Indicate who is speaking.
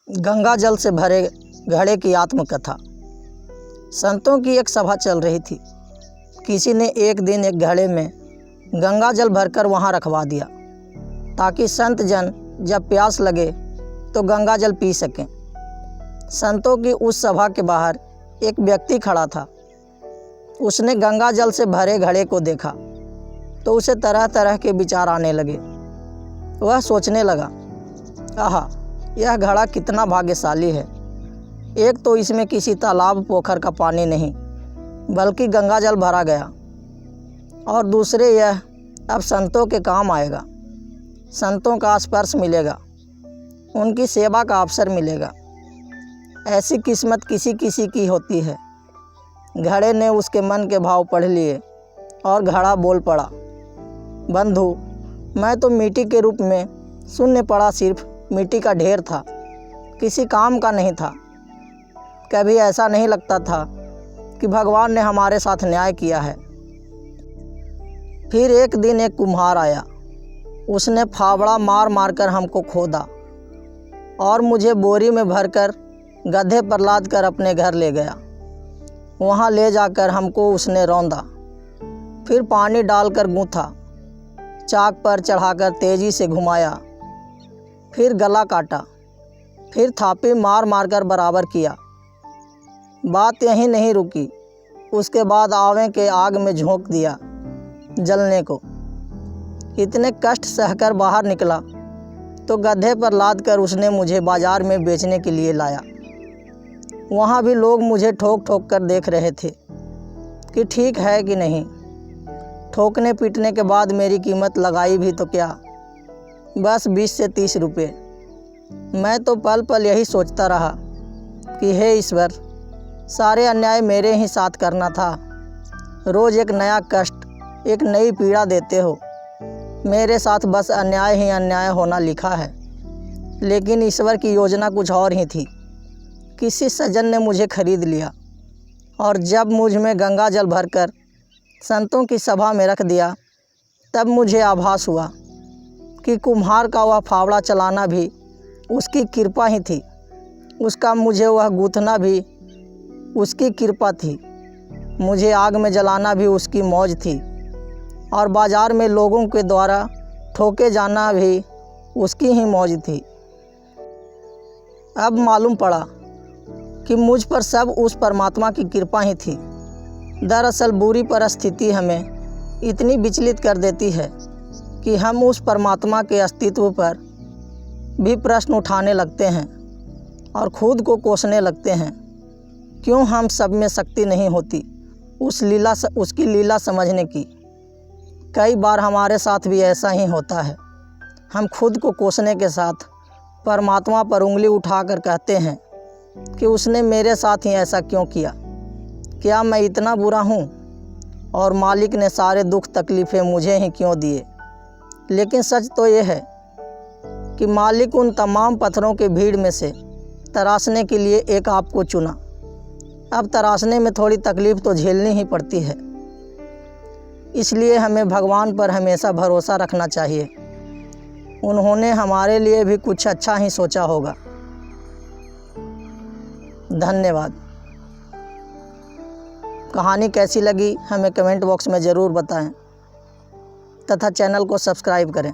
Speaker 1: गंगा जल से भरे घड़े की आत्मकथा। संतों की एक सभा चल रही थी। किसी ने एक दिन एक घड़े में गंगा जल भरकर वहाँ रखवा दिया ताकि संत जन जब प्यास लगे तो गंगा जल पी सकें। संतों की उस सभा के बाहर एक व्यक्ति खड़ा था। उसने गंगा जल से भरे घड़े को देखा तो उसे तरह तरह के विचार आने लगे। वह सोचने लगा, आहा, यह घड़ा कितना भाग्यशाली है। एक तो इसमें किसी तालाब पोखर का पानी नहीं बल्कि गंगा जल भरा गया, और दूसरे यह अब संतों के काम आएगा। संतों का स्पर्श मिलेगा, उनकी सेवा का अवसर मिलेगा। ऐसी किस्मत किसी किसी की होती है। घड़े ने उसके मन के भाव पढ़ लिए और घड़ा बोल पड़ा, बंधु, मैं तो मिट्टी के रूप में शून्य पड़ा, सिर्फ मिट्टी का ढेर था, किसी काम का नहीं था। कभी ऐसा नहीं लगता था कि भगवान ने हमारे साथ न्याय किया है। फिर एक दिन एक कुम्हार आया। उसने फावड़ा मार मार कर हमको खोदा और मुझे बोरी में भरकर गधे पर लाद कर अपने घर ले गया। वहाँ ले जाकर हमको उसने रौंदा, फिर पानी डालकर गूँथा, चाक पर चढ़ाकर तेज़ी से घुमाया, फिर गला काटा, फिर थापी मार मार कर बराबर किया। बात यहीं नहीं रुकी। उसके बाद आवे के आग में झोंक दिया जलने को। इतने कष्ट सहकर बाहर निकला तो गधे पर लाद कर उसने मुझे बाज़ार में बेचने के लिए लाया। वहाँ भी लोग मुझे ठोक ठोक कर देख रहे थे कि ठीक है कि नहीं। ठोकने पीटने के बाद मेरी कीमत लगाई भी तो क्या, बस 20 से 30 रुपये। मैं तो पल पल यही सोचता रहा कि हे ईश्वर, सारे अन्याय मेरे ही साथ करना था। रोज़ एक नया कष्ट, एक नई पीड़ा देते हो। मेरे साथ बस अन्याय ही अन्याय होना लिखा है। लेकिन ईश्वर की योजना कुछ और ही थी। किसी सज्जन ने मुझे खरीद लिया और जब मुझ में गंगा जल भरकर संतों की सभा में रख दिया, तब मुझे आभास हुआ कि कुम्हार का वह फावड़ा चलाना भी उसकी कृपा ही थी। उसका मुझे वह गूँथना भी उसकी कृपा थी। मुझे आग में जलाना भी उसकी मौज थी, और बाज़ार में लोगों के द्वारा ठोके जाना भी उसकी ही मौज थी। अब मालूम पड़ा कि मुझ पर सब उस परमात्मा की कृपा ही थी। दरअसल बुरी परिस्थिति हमें इतनी विचलित कर देती है कि हम उस परमात्मा के अस्तित्व पर भी प्रश्न उठाने लगते हैं और खुद को कोसने लगते हैं। क्यों हम सब में शक्ति नहीं होती उसकी लीला समझने की। कई बार हमारे साथ भी ऐसा ही होता है। हम खुद को कोसने के साथ परमात्मा पर उंगली उठाकर कहते हैं कि उसने मेरे साथ ही ऐसा क्यों किया। क्या मैं इतना बुरा हूँ और मालिक ने सारे दुख तकलीफ़ें मुझे ही क्यों दिए। लेकिन सच तो ये है कि मालिक उन तमाम पत्थरों के भीड़ में से तराशने के लिए एक आपको चुना। अब तराशने में थोड़ी तकलीफ़ तो झेलनी ही पड़ती है। इसलिए हमें भगवान पर हमेशा भरोसा रखना चाहिए। उन्होंने हमारे लिए भी कुछ अच्छा ही सोचा होगा। धन्यवाद। कहानी कैसी लगी हमें कमेंट बॉक्स में ज़रूर बताएं तथा चैनल को सब्सक्राइब करें।